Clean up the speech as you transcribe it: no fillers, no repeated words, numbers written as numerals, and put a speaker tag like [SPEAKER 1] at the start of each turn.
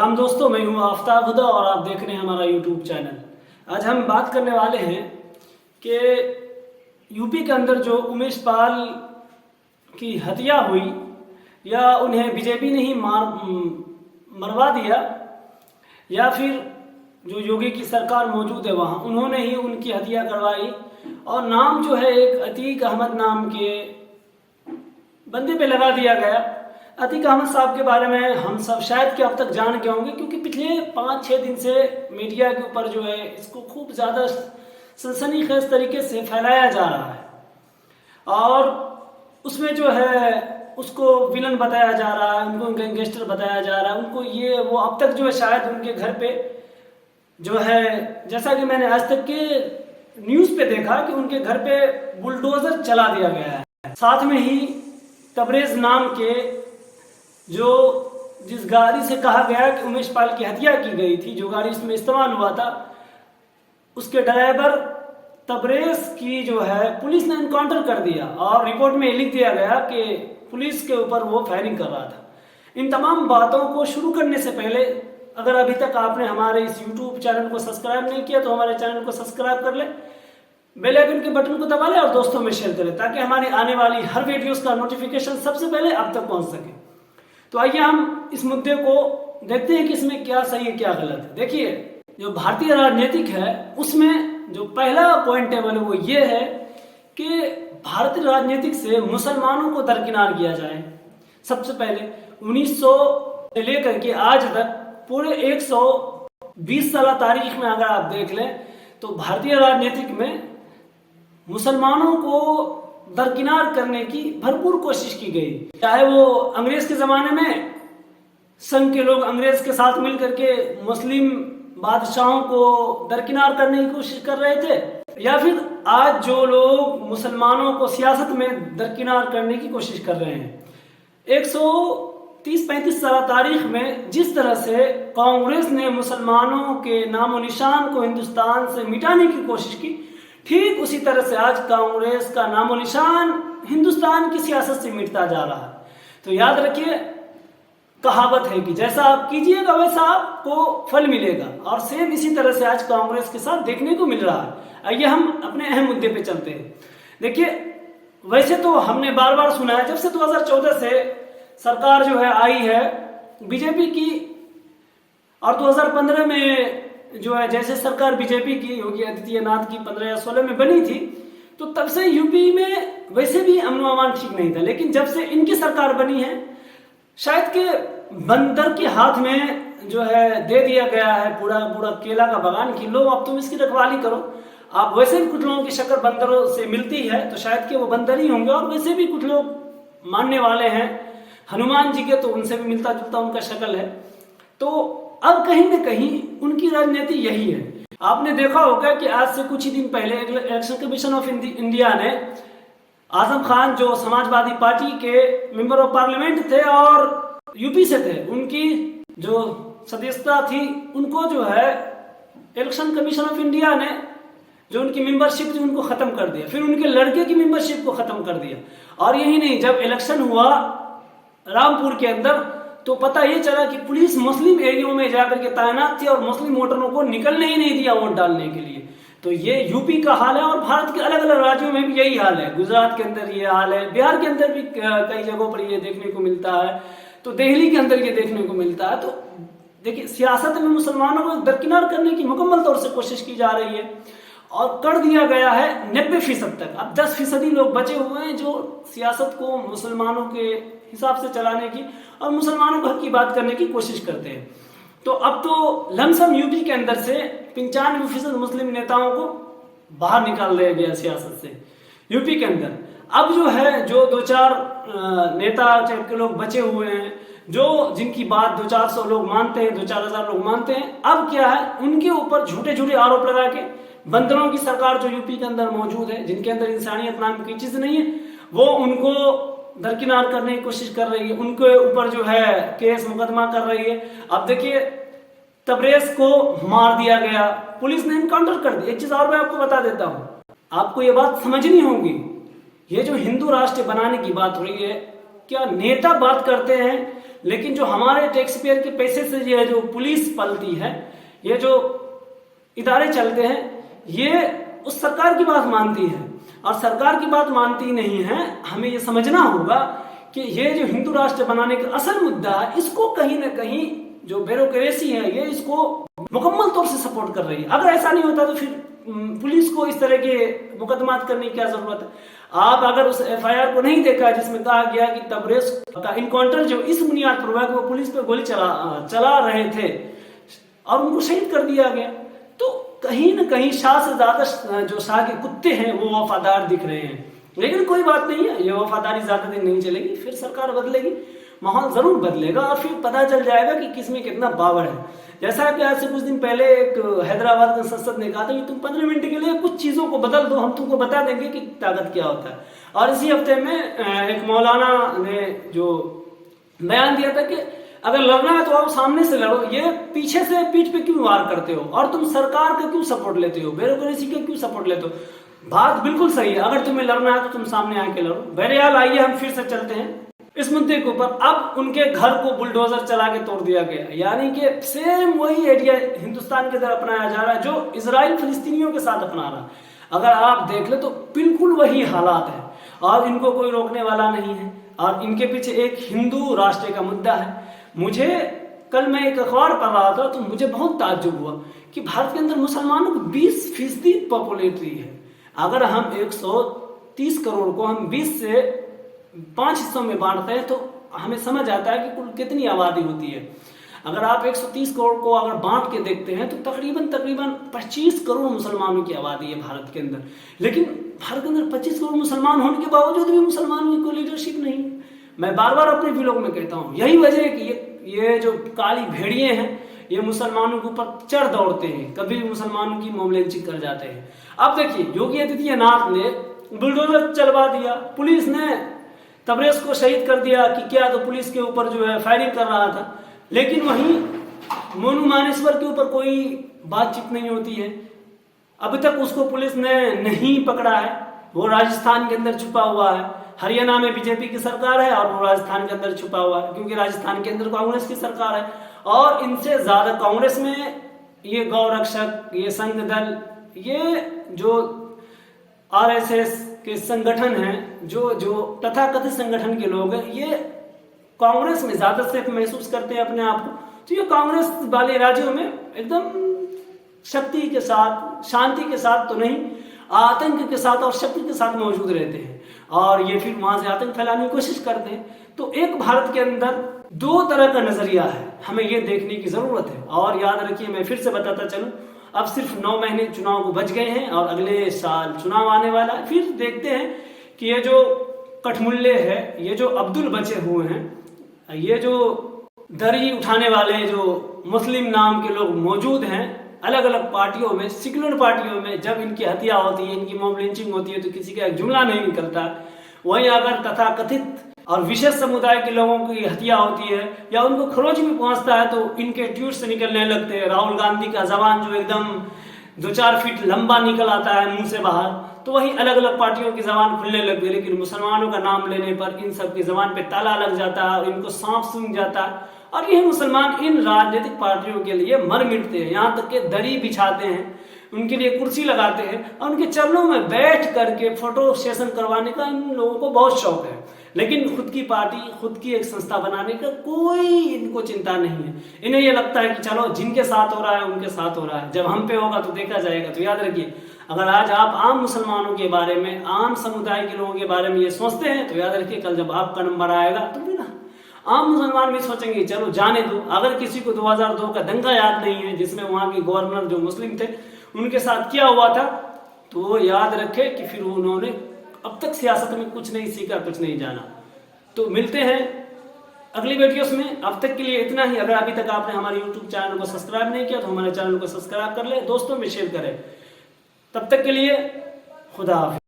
[SPEAKER 1] सलाम दोस्तों, मैं हूं आफ्ताब हुदा और आप देख रहे हैं हमारा यूट्यूब चैनल। आज हम बात करने वाले हैं कि यूपी के अंदर जो उमेश पाल की हत्या हुई या उन्हें बीजेपी ने ही मरवा दिया या फिर जो योगी की सरकार मौजूद है वहाँ उन्होंने ही उनकी हत्या करवाई और नाम जो है एक अतीक अहमद नाम के बंदे पे लगा दिया गया। अतीक अहमद साहब के बारे में हम सब शायद कि अब तक जान गए होंगे, क्योंकि पिछले 5-6 दिन से मीडिया के ऊपर जो है इसको खूब ज़्यादा सनसनीखेज तरीके से फैलाया जा रहा है और उसमें जो है उसको विलन बताया जा रहा है, उनको गैंगस्टर बताया जा रहा है, उनको ये वो। अब तक जो है शायद उनके घर पे जो है, जैसा कि मैंने आज तक के न्यूज़ पे देखा कि उनके घर पे बुलडोजर चला दिया गया है। साथ में ही तबरेज नाम के जो जिस गाड़ी से कहा गया कि उमेश पाल की हत्या की गई थी, जो गाड़ी इसमें इस्तेमाल हुआ था, उसके ड्राइवर तबरेज की जो है पुलिस ने एनकाउंटर कर दिया और रिपोर्ट में लिख दिया गया कि पुलिस के ऊपर वो फायरिंग कर रहा था। इन तमाम बातों को शुरू करने से पहले अगर अभी तक आपने हमारे इस यूट्यूब चैनल को सब्सक्राइब नहीं किया तो हमारे चैनल को सब्सक्राइब कर ले, बेल आइकन के बटन को दबा ले और दोस्तों में शेयर करें ताकि हमारी आने वाली हर वीडियोस का नोटिफिकेशन सबसे पहले आप तक पहुंच सके। तो आइए हम इस मुद्दे को देखते हैं कि इसमें क्या सही है क्या गलत है। देखिए, जो भारतीय राजनीतिक है उसमें जो पहला पॉइंट टेबल है वो ये है कि भारतीय राजनीतिक से मुसलमानों को दरकिनार किया जाए। सबसे पहले 1900 से लेकर के आज तक पूरे 120 साल तारीख में अगर आप देख लें तो भारतीय राजनीतिक में मुसलमानों को दरकिनार करने की भरपूर कोशिश की गई। चाहे वो अंग्रेज के जमाने में संघ के लोग अंग्रेज के साथ मिलकर के मुस्लिम बादशाहों को दरकिनार करने की कोशिश कर रहे थे, या फिर आज जो लोग मुसलमानों को सियासत में दरकिनार करने की कोशिश कर रहे हैं। 130-35 साल तारीख में जिस तरह से कांग्रेस ने मुसलमानों के नामो निशान को हिंदुस्तान से मिटाने की कोशिश की, ठीक उसी तरह से आज कांग्रेस का नामो निशान हिंदुस्तान की सियासत से मिटता जा रहा है। तो याद रखिए, कहावत है कि जैसा आप कीजिएगा वैसा आपको फल मिलेगा, और सेम इसी तरह से आज कांग्रेस के साथ देखने को मिल रहा है। आइए हम अपने अहम मुद्दे पे चलते हैं। देखिए, वैसे तो हमने बार बार सुना है, जब से 2014 से सरकार जो है आई है बीजेपी की, और 2015 में जो है जैसे सरकार बीजेपी की योगी आदित्यनाथ की 15 या 16 में बनी थी, तो तब से यूपी में वैसे भी अमन अमान ठीक नहीं था। लेकिन जब से इनकी सरकार बनी है, शायद के बंदर के हाथ में जो है दे दिया गया है पूरा पूरा केला का बागान की, लो अब तुम इसकी रखवाली करो। आप वैसे भी कुछ लोगों की शक्ल बंदरों से मिलती है तो शायद के वो बंदर ही होंगे, और वैसे भी कुछ लोग मानने वाले हैं हनुमान जी के, तो उनसे भी मिलता जुलता उनका शक्ल है। तो अब कहीं न कहीं उनकी राजनीति यही है। आपने देखा होगा कि आज से कुछ ही दिन पहले इलेक्शन कमीशन ऑफ इंडिया ने आजम खान, जो समाजवादी पार्टी के मेंबर ऑफ पार्लियामेंट थे और यूपी से थे, उनकी जो सदस्यता थी उनको जो है इलेक्शन कमीशन ऑफ इंडिया ने जो उनकी मेंबरशिप थी उनको खत्म कर दिया। फिर उनके लड़के की मेंबरशिप को खत्म कर दिया। और यही नहीं, जब इलेक्शन हुआ रामपुर के अंदर तो पता ये चला कि पुलिस मुस्लिम एरियो में जाकर के तैनात थी और मुस्लिम वोटरों को निकलने ही नहीं दिया वोट डालने के लिए। तो ये यूपी का हाल है और भारत के अलग अलग राज्यों में भी यही हाल है। गुजरात के अंदर ये हाल है, बिहार के अंदर भी कई जगहों पर ये देखने को मिलता है, तो दिल्ली के अंदर ये देखने को मिलता है। तो देखिए, सियासत में मुसलमानों को दरकिनार करने की मुकम्मल तौर से कोशिश की जा रही है और कर दिया गया है 90% तक। अब 10% लोग बचे हुए हैं जो सियासत को मुसलमानों के हिसाब से चलाने की और मुसलमानों को हक की बात करने की कोशिश करते हैं। तो अब तो लमसम यूपी के अंदर से 95% मुस्लिम नेताओं को बाहर निकाल दिया गया सियासत से यूपी के अंदर। अब जो है जो 2-4 नेता टाइप के लोग बचे हुए हैं, जो जिनकी बात 200-400 लोग मानते हैं, 2-4 हजार लोग मानते हैं, अब क्या है उनके ऊपर झूठे झूठे आरोप लगा के बंदरों की सरकार जो यूपी के अंदर मौजूद है, जिनके अंदर इंसानियत नाम की चीज नहीं है, वो उनको दरकिनार करने की कोशिश कर रही है, उनके ऊपर जो है केस मुकदमा कर रही है। अब देखिए, तबरेज को मार दिया गया, पुलिस ने एनकाउंटर कर दिया। एक चीज और मैं आपको बता देता हूं, आपको ये बात समझनी होगी, ये जो हिंदू राष्ट्र बनाने की बात हो रही है, क्या नेता बात करते हैं लेकिन जो हमारे टैक्स पेयर के पैसे से ये जो पुलिस पलती है, ये जो इदारे चलते हैं, ये उस सरकार की बात मानती है और सरकार की बात मानती नहीं है। हमें ये समझना होगा कि ये जो हिंदू राष्ट्र बनाने का असल मुद्दा है, इसको कहीं ना कहीं जो ब्यूरोक्रेसी है ये इसको मुकम्मल तौर से सपोर्ट कर रही है। अगर ऐसा नहीं होता तो फिर पुलिस को इस तरह के मुकदमात करने की क्या जरूरत है। आप अगर उस एफआईआर को नहीं देखा जिसमें कहा गया कि तबरेज का इनकाउंटर जो इस बुनियाद पर हुआ कि वो पुलिस पे गोली चला रहे थे और उनको शहीद कर दिया गया, तो कहीं ना कहीं शाह से ज्यादा जो शाह के कुत्ते हैं वो वफादार दिख रहे हैं। लेकिन कोई बात नहीं है, ये वफादारी ज्यादा दिन नहीं चलेगी, फिर सरकार बदलेगी, माहौल जरूर बदलेगा और फिर पता चल जाएगा कि किसमें कितना पावर है। जैसा कि आज से कुछ दिन पहले एक हैदराबाद का संसद ने कहा था कि तुम 15 मिनट के लिए कुछ चीजों को बदल दो, हम तुमको बता देंगे कि ताकत क्या होता है। और इसी हफ्ते में एक मौलाना ने जो बयान दिया था कि अगर लड़ना है तो आप सामने से लड़ो, ये पीछे से पीठ पे क्यों वार करते हो और तुम सरकार का क्यों सपोर्ट लेते हो, ब्यूरोक्रेसी का क्यों सपोर्ट लेते हो। बात बिल्कुल सही है, अगर तुम्हें लड़ना है तो तुम सामने आके लड़ो। बहरहाल आइए हम फिर से चलते हैं इस मुद्दे के ऊपर। अब उनके घर को बुलडोजर चला के तोड़ दिया गया, यानी कि सेम वही एरिया हिंदुस्तान के अंदर अपनाया जा रहा है जो इजराइल फिलिस्तीनियों के साथ अपना रहा है। अगर आप देख ले तो बिल्कुल वही हालात है और इनको कोई रोकने वाला नहीं है और इनके पीछे एक हिंदू राष्ट्र का मुद्दा है। मुझे कल मैं एक अखबार पढ़ रहा था तो मुझे बहुत ताज्जुब हुआ कि भारत के अंदर मुसलमानों की 20% पॉपुलेटरी है। अगर हम 130 करोड़ को हम 20 से 5 हिस्सों में बांटते हैं तो हमें समझ आता है कि कुल कितनी आबादी होती है। अगर आप 130 करोड़ को अगर बांट के देखते हैं तो तकरीबन 25 करोड़ मुसलमानों की आबादी है भारत के अंदर। लेकिन भारत के अंदर 25 करोड़ मुसलमान होने के बावजूद भी मुसलमानों की कोई लीडरशिप नहीं है। मैं बार बार अपने व्लॉग में कहता हूँ, यही वजह है कि ये जो काली भेड़िए हैं ये मुसलमानों के ऊपर चढ़ दौड़ते हैं, कभी भी मुसलमानों की मॉब लिंचिंग कर जाते हैं। अब देखिए योगी आदित्यनाथ ने बुलडोजर चलवा दिया, पुलिस ने तबरेज को शहीद कर दिया कि क्या, तो पुलिस के ऊपर जो है फायरिंग कर रहा था। लेकिन वहीं मोनू मानेसवर के ऊपर कोई बातचीत नहीं होती है, अभी तक उसको पुलिस ने नहीं पकड़ा है। वो राजस्थान के अंदर छुपा हुआ है, हरियाणा में बीजेपी की सरकार है और वो राजस्थान के अंदर छुपा हुआ है क्योंकि राजस्थान के अंदर कांग्रेस की सरकार है। और इनसे ज्यादा कांग्रेस में ये गौरक्षक, ये संघ दल, ये जो आरएसएस के संगठन हैं, जो तथाकथित संगठन के लोग हैं, ये कांग्रेस में ज्यादा से महसूस करते हैं अपने आप को। तो ये कांग्रेस वाले राज्यों में एकदम शक्ति के साथ, शांति के साथ तो नहीं, आतंक के साथ और शक्ति के साथ मौजूद रहते हैं और ये फिर वहां से आतंक फैलाने की कोशिश करते हैं। तो एक भारत के अंदर दो तरह का नजरिया है, हमें ये देखने की जरूरत है। और याद रखिए, मैं फिर से बताता चलूं, अब सिर्फ 9 महीने चुनाव को बच गए हैं और अगले साल चुनाव आने वाला है। फिर देखते हैं कि ये जो कठमुल्ले है, ये जो अब्दुल बचे हुए हैं, ये जो दरी उठाने वाले जो मुस्लिम नाम के लोग मौजूद हैं अलग अलग पार्टियों में, सेक्युलर पार्टियों में, जब इनकी हत्या होती है, इनकी मॉब लिंचिंग होती है तो किसी का एक जुमला नहीं निकलता। वहीं अगर तथाकथित और विशेष समुदाय के लोगों की हत्या होती है या उनको खरोच में पहुंचता है तो इनके ट्वीट से निकलने लगते हैं। राहुल गांधी का जबान जो एकदम 2-4 फीट लंबा निकल आता है मुंह से बाहर, तो वही अलग अलग पार्टियों की जबान खुलने लगती है। लेकिन मुसलमानों का नाम लेने पर इन सब की जबान पे ताला लग जाता है और इनको सांप सूंघ जाता है और यही मुसलमान इन राजनीतिक पार्टियों के लिए मर मिटते हैं। यहाँ तक के दरी बिछाते हैं, उनके लिए कुर्सी लगाते हैं और उनके चरणों में बैठ करके फोटो सेशन करवाने का इन लोगों को बहुत शौक है। लेकिन खुद की पार्टी, खुद की एक संस्था बनाने का कोई इनको चिंता नहीं है। इन्हें ये लगता है कि चलो जिनके साथ हो रहा है उनके साथ हो रहा है, जब हम पे होगा तो देखा जाएगा। तो याद रखिए, अगर आज आप आम मुसलमानों के बारे में, आम समुदाय के लोगों के बारे में ये सोचते हैं तो याद रखिए कल जब आपका नंबर आएगा तो भी ना आम मुसलमान भी सोचेंगे चलो जाने दो। अगर किसी को 2002 का दंगा याद नहीं है जिसमें वहां के गवर्नर जो मुस्लिम थे उनके साथ क्या हुआ था, तो वो याद रखे कि फिर उन्होंने अब तक सियासत में कुछ नहीं सीखा, कुछ नहीं जाना। तो मिलते हैं अगली वीडियोस में, अब तक के लिए इतना ही। अगर अभी तक आपने हमारे YouTube चैनल को सब्सक्राइब नहीं किया तो हमारे चैनल को सब्सक्राइब कर ले, दोस्तों में शेयर करें। तब तक के लिए खुदा हाफिज़।